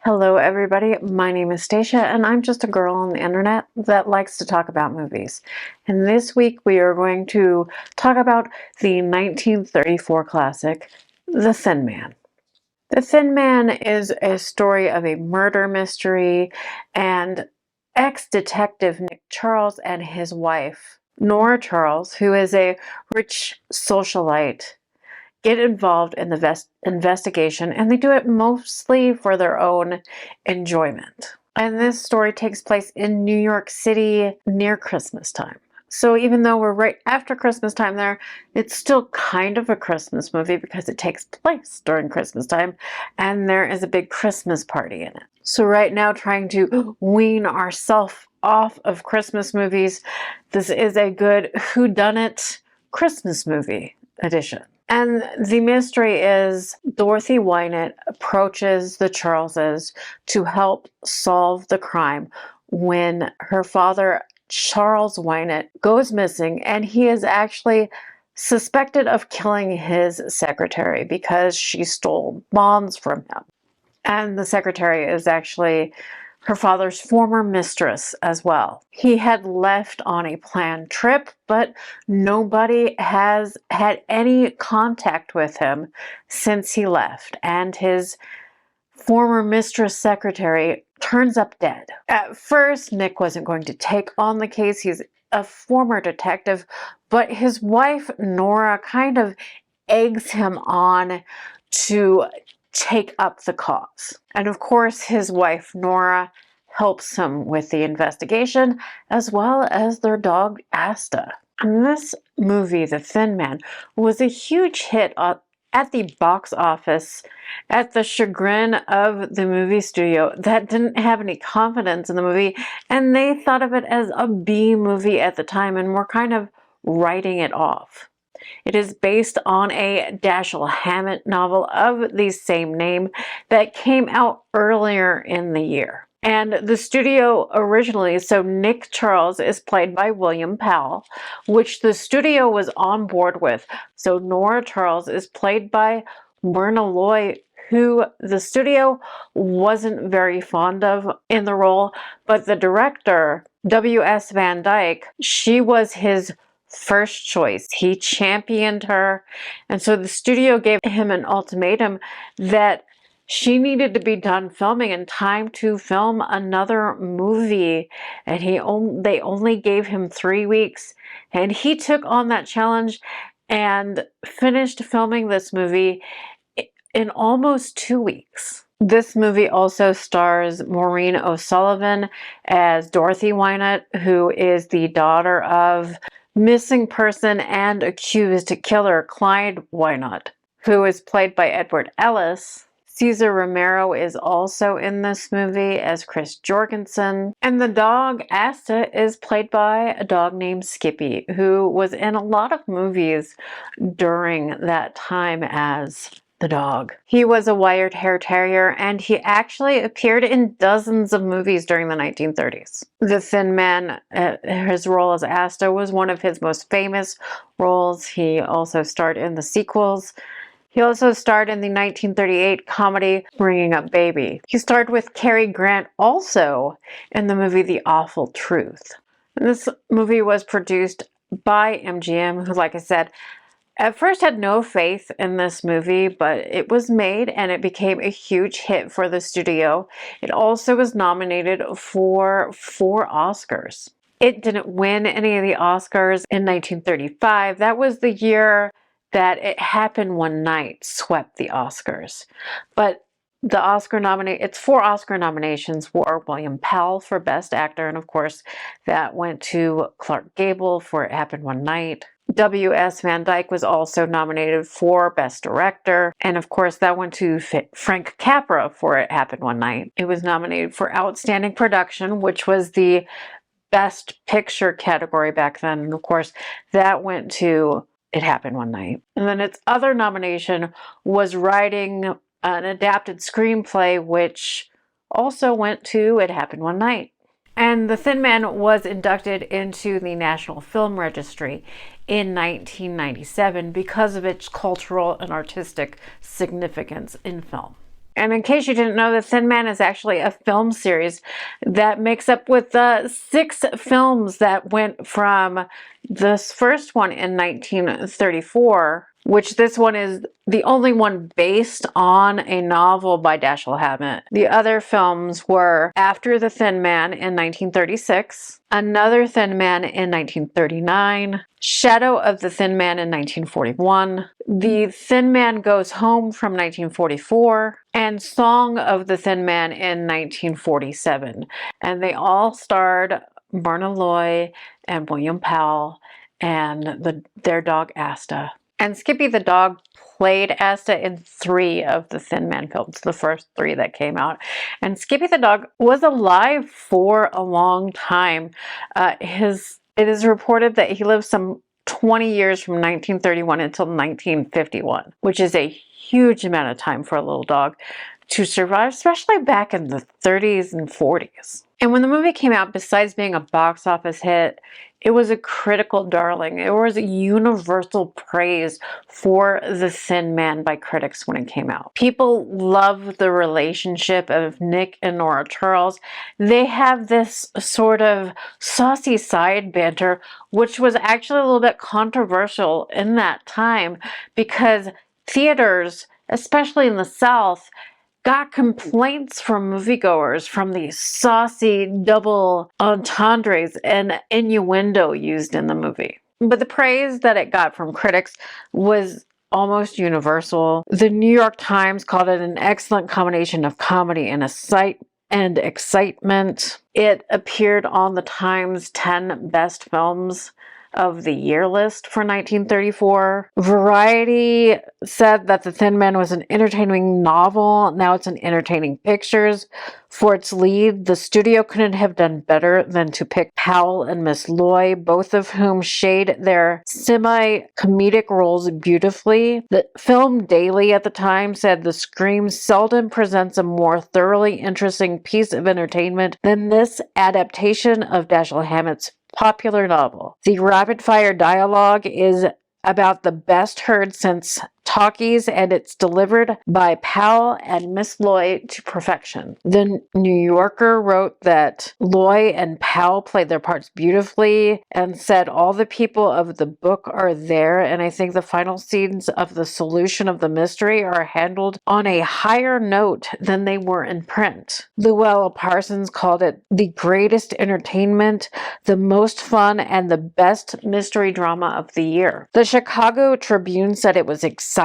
Hello everybody, my name is Stacia and I'm just a girl on the internet that likes to talk about movies. And this week we are going to talk about the 1934 classic, The Thin Man. The Thin Man is a story of a murder mystery, and ex-detective Nick Charles and his wife, Nora Charles, who is a rich socialite, get involved in the investigation, and they do it mostly for their own enjoyment. And this story takes place in New York City near Christmas time. So even though we're right after Christmas time there, it's still kind of a Christmas movie because it takes place during Christmas time and there is a big Christmas party in it. So right now, trying to wean ourselves off of Christmas movies, this is a good whodunit Christmas movie edition. And the mystery is Dorothy Wynant approaches the Charleses to help solve the crime when her father, Charles Wynant, goes missing, and he is actually suspected of killing his secretary because she stole bonds from him. And the secretary is actually her father's former mistress as well. He had left on a planned trip, but nobody has had any contact with him since he left, and his former mistress secretary turns up dead. At first, Nick wasn't going to take on the case. He's a former detective, but his wife, Nora, kind of eggs him on to take up the cause. And of course, his wife, Nora, helps him with the investigation, as well as their dog, Asta. And this movie, The Thin Man, was a huge hit at the box office, at the chagrin of the movie studio that didn't have any confidence in the movie, and they thought of it as a B movie at the time and were kind of writing it off. It is based on a Dashiell Hammett novel of the same name that came out earlier in the year. And the studio originally, so Nick Charles is played by William Powell, which the studio was on board with. So Nora Charles is played by Myrna Loy, who the studio wasn't very fond of in the role, but the director, W.S. Van Dyke, she was his first choice. He championed her, and so the studio gave him an ultimatum that she needed to be done filming in time to film another movie, and they only gave him 3 weeks, and he took on that challenge and finished filming this movie in almost 2 weeks. This movie also stars Maureen O'Sullivan as Dorothy Wynant, who is the daughter of missing person and accused killer Clyde Wynant, who is played by Edward Ellis. Cesar Romero is also in this movie as Chris Jorgensen. And the dog, Asta, is played by a dog named Skippy, who was in a lot of movies during that time as the dog. He was a wire-hair terrier, and he actually appeared in dozens of movies during the 1930s. The Thin Man, his role as Asta, was one of his most famous roles. He also starred in the sequels. He also starred in the 1938 comedy Bringing Up Baby. He starred with Cary Grant also in the movie The Awful Truth. And this movie was produced by MGM, who, like I said, at first had no faith in this movie, but it was made and it became a huge hit for the studio. It also was nominated for 4 Oscars. It didn't win any of the Oscars in 1935. That was the year that It Happened One Night swept the Oscars. But its 4 Oscar nominations were William Powell for Best Actor, and of course that went to Clark Gable for It Happened One Night. W.S. Van Dyke was also nominated for Best Director, and of course that went to Frank Capra for It Happened One Night. It was nominated for Outstanding Production, which was the Best Picture category back then, and of course that went to It Happened One Night. And then its other nomination was writing an adapted screenplay, which also went to It Happened One Night. And The Thin Man was inducted into the National Film Registry in 1997 because of its cultural and artistic significance in film. And in case you didn't know, The Thin Man is actually a film series that makes up with 6 films that went from this first one in 1934, which this one is the only one based on a novel by Dashiell Hammett. The other films were After the Thin Man in 1936, Another Thin Man in 1939, Shadow of the Thin Man in 1941, The Thin Man Goes Home from 1944, and Song of the Thin Man in 1947. And they all starred Myrna Loy and William Powell and their dog Asta. And Skippy the Dog played Asta in 3 of the Thin Man films, the first 3 that came out. And Skippy the Dog was alive for a long time. It is reported that he lived some 20 years from 1931 until 1951, which is a huge amount of time for a little dog to survive, especially back in the 30s and 40s. And when the movie came out, besides being a box office hit, it was a critical darling. It was a universal praise for The Thin Man by critics when it came out. People love the relationship of Nick and Nora Charles. They have this sort of saucy side banter, which was actually a little bit controversial in that time because theaters, especially in the South, got complaints from moviegoers from the saucy double entendres and innuendo used in the movie. But the praise that it got from critics was almost universal. The New York Times called it an excellent combination of comedy and excitement. It appeared on the Times 10 best films of the year list for 1934. Variety said that The Thin Man was an entertaining novel. Now it's an entertaining pictures. For its lead, the studio couldn't have done better than to pick Powell and Miss Loy, both of whom shade their semi-comedic roles beautifully. The Film Daily at the time said the Scream seldom presents a more thoroughly interesting piece of entertainment than this adaptation of Dashiell Hammett's popular novel. The rapid-fire dialogue is about the best heard since talkies, and it's delivered by Powell and Miss Loy to perfection. The New Yorker wrote that Loy and Powell played their parts beautifully and said all the people of the book are there, and I think the final scenes of the solution of the mystery are handled on a higher note than they were in print. Llewellyn Parsons called it the greatest entertainment, the most fun, and the best mystery drama of the year. The Chicago Tribune said it was exciting,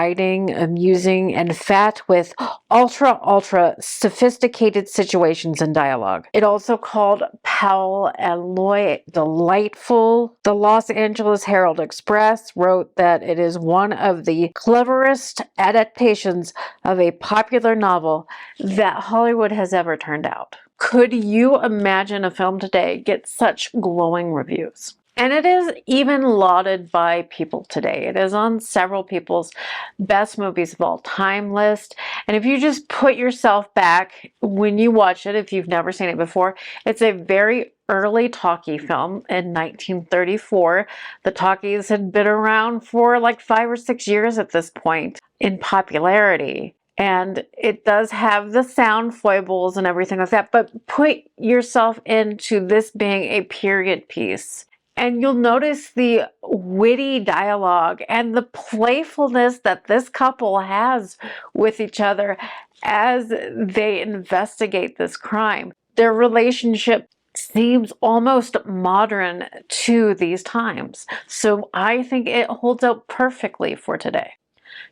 amusing, and fat with ultra sophisticated situations and dialogue. It also called Powell and Loy delightful. The Los Angeles Herald Express wrote that it is one of the cleverest adaptations of a popular novel that Hollywood has ever turned out. Could you imagine a film today get such glowing reviews? And it is even lauded by people today. It is on several people's best movies of all time list. And if you just put yourself back when you watch it, if you've never seen it before, it's a very early talkie film in 1934. The talkies had been around for like 5 or 6 years at this point in popularity. And it does have the sound foibles and everything like that, but put yourself into this being a period piece. And you'll notice the witty dialogue and the playfulness that this couple has with each other as they investigate this crime. Their relationship seems almost modern to these times. So I think it holds up perfectly for today.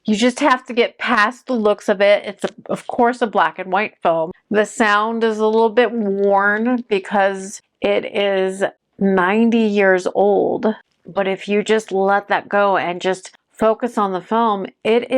You just have to get past the looks of it. It's, of course, a black and white film. The sound is a little bit worn because it is 90 years old, but if you just let that go and just focus on the film, it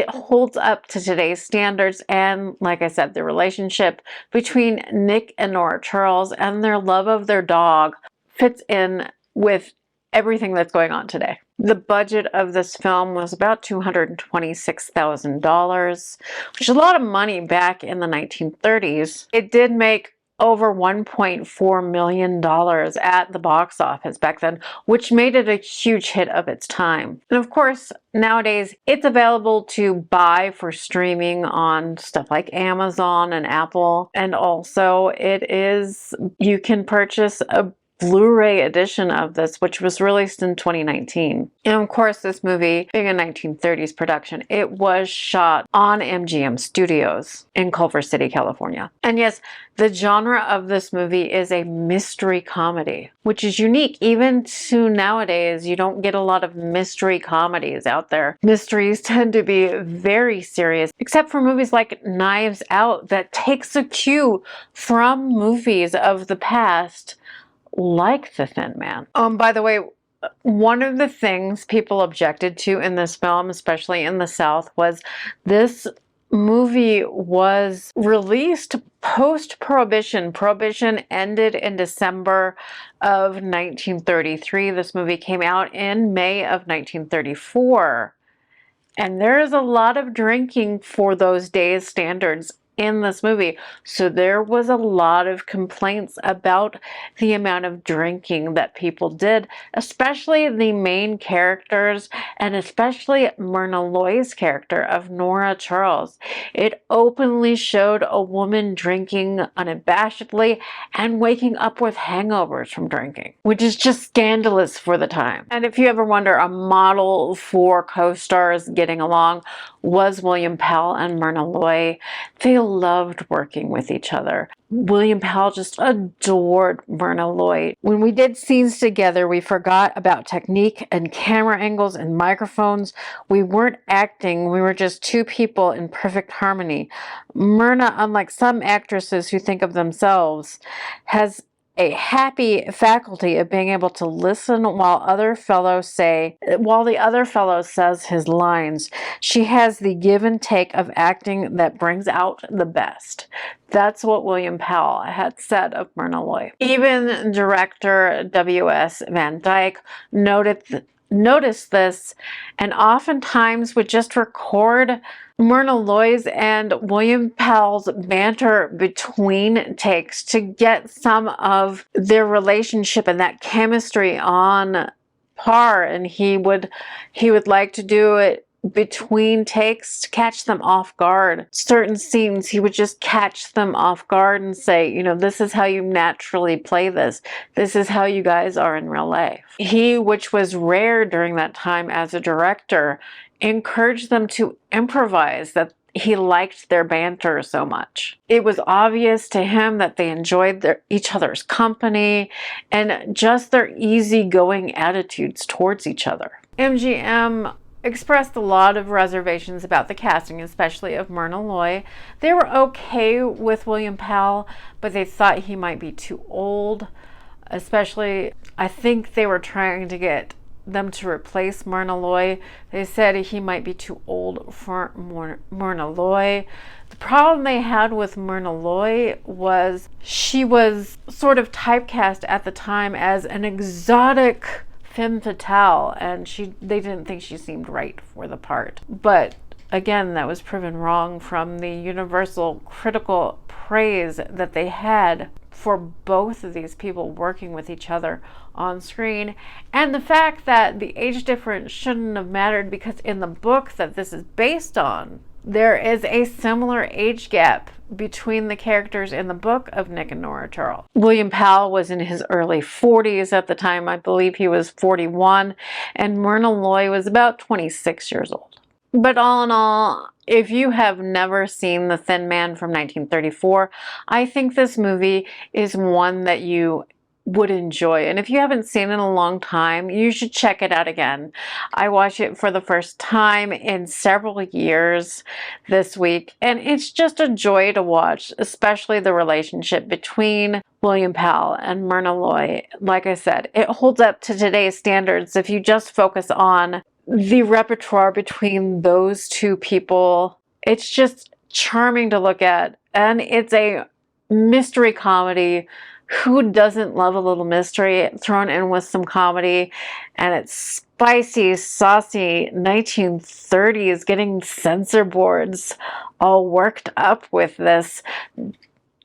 holds up to today's standards. And like I said, the relationship between Nick and Nora Charles and their love of their dog fits in with everything that's going on today. The budget of this film was about $226,000, which is a lot of money back in the 1930s. It did make over $1.4 million at the box office back then, which made it a huge hit of its time. And of course, nowadays it's available to buy for streaming on stuff like Amazon and Apple. And also you can purchase a Blu-ray edition of this, which was released in 2019. And of course, this movie, being a 1930s production, it was shot on MGM Studios in Culver City, California. And yes, the genre of this movie is a mystery comedy, which is unique. Even to nowadays, you don't get a lot of mystery comedies out there. Mysteries tend to be very serious, except for movies like Knives Out that takes a cue from movies of the past, like The Thin Man. By the way, one of the things people objected to in this film, especially in the South, was this movie was released post-Prohibition. Prohibition ended in December of 1933. This movie came out in May of 1934. And there is a lot of drinking for those days' standards in this movie. So there was a lot of complaints about the amount of drinking that people did, especially the main characters, and especially Myrna Loy's character of Nora Charles. It openly showed a woman drinking unabashedly and waking up with hangovers from drinking, which is just scandalous for the time. And if you ever wonder, a model for co-stars getting along was William Powell and Myrna Loy. They loved working with each other. William Powell just adored Myrna Loy. When we did scenes together, we forgot about technique and camera angles and microphones. We weren't acting, we were just two people in perfect harmony. Myrna, unlike some actresses who think of themselves, has a happy faculty of being able to listen while the other fellow says his lines. She has the give and take of acting that brings out the best. That's what William Powell had said of Myrna Loy. Even director W.S. Van Dyke noticed this, and oftentimes would just record Myrna Loy's and William Powell's banter between takes to get some of their relationship and that chemistry on par. And he would like to do it between takes to catch them off guard. Certain scenes, he would just catch them off guard and say, you know, this is how you naturally play this. This is how you guys are in real life. He, which was rare during that time as a director, encouraged them to improvise, that he liked their banter so much. It was obvious to him that they enjoyed each other's company and just their easygoing attitudes towards each other. MGM expressed a lot of reservations about the casting, especially of Myrna Loy. They were okay with William Powell, but they thought he might be too old. Especially, I think they were trying to get them to replace Myrna Loy. They said he might be too old for Myrna Loy. The problem they had with Myrna Loy was she was sort of typecast at the time as an exotic femme fatale, and they didn't think she seemed right for the part. But again, that was proven wrong from the universal critical praise that they had for both of these people working with each other on screen, and the fact that the age difference shouldn't have mattered, because in the book that this is based on, there is a similar age gap between the characters in the book of Nick and Nora Charles. William Powell was in his early 40s at the time. I believe he was 41, and Myrna Loy was about 26 years old. But all in all, if you have never seen The Thin Man from 1934, I think this movie is one that you would enjoy. And if you haven't seen it in a long time, you should check it out again. I watched it for the first time in several years this week, and it's just a joy to watch, especially the relationship between William Powell and Myrna Loy. Like I said, it holds up to today's standards if you just focus on the repertoire between those two people. It's just charming to look at, and it's a mystery comedy. Who doesn't love a little mystery thrown in with some comedy? And it's spicy, saucy 1930s, getting censor boards all worked up with this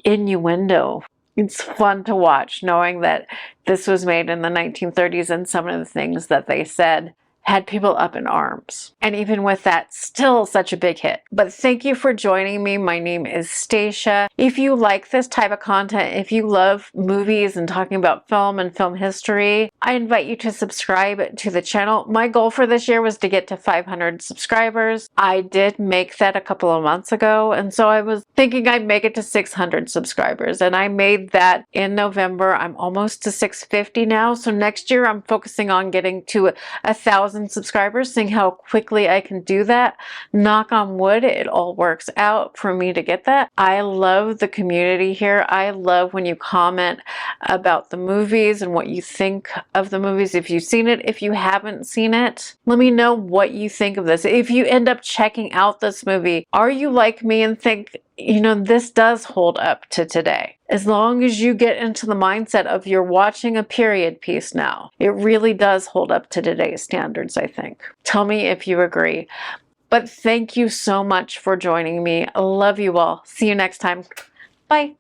innuendo. It's fun to watch knowing that this was made in the 1930s and some of the things that they said had people up in arms. And even with that, still such a big hit. But thank you for joining me. My name is Stacia. If you like this type of content, if you love movies and talking about film and film history, I invite you to subscribe to the channel. My goal for this year was to get to 500 subscribers. I did make that a couple of months ago, and so I was thinking I'd make it to 600 subscribers, and I made that in November. I'm almost to 650 now, so next year I'm focusing on getting to 1,000 subscribers, seeing how quickly I can do that. Knock on wood, it all works out for me to get that. I love the community here. I love when you comment about the movies and what you think of the movies. If you've seen it, if you haven't seen it, let me know what you think of this. If you end up checking out this movie, are you like me and think, you know, this does hold up to today? As long as you get into the mindset of you're watching a period piece now, it really does hold up to today's standards, I think. Tell me if you agree. But thank you so much for joining me. I love you all. See you next time. Bye.